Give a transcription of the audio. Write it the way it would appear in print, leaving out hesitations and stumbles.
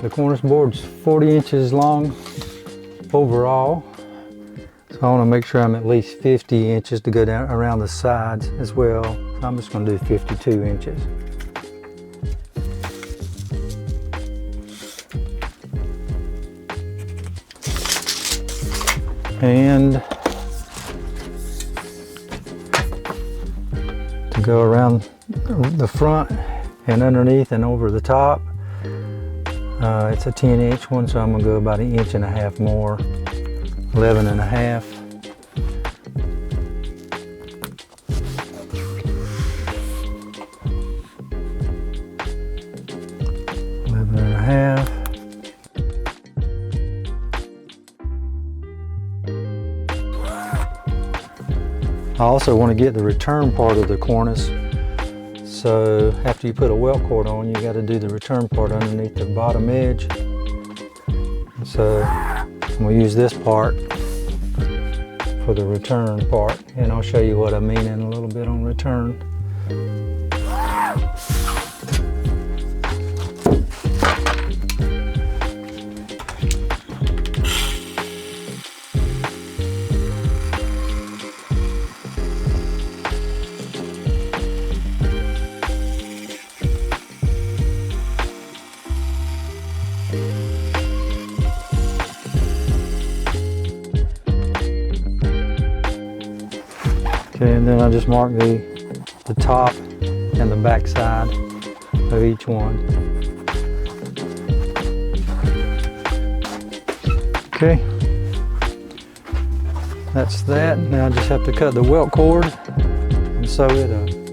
The cornice board's 40 inches long overall. So I want to make sure I'm at least 50 inches to go down around the sides as well. So I'm just going to do 52 inches. And to go around the front and underneath and over the top, it's a 10-inch one, so I'm going to go about 1.5 inches more, 11.5. I also want to get the return part of the cornice. So after you put a welt cord on, you got to do the return part underneath the bottom edge. So I'm going to use this part for the return part, and I'll show you what I mean in a little bit on return. Okay, and then I just mark the top and the back side of each one. Okay, that's that. Now I just have to cut the welt cord and sew it up.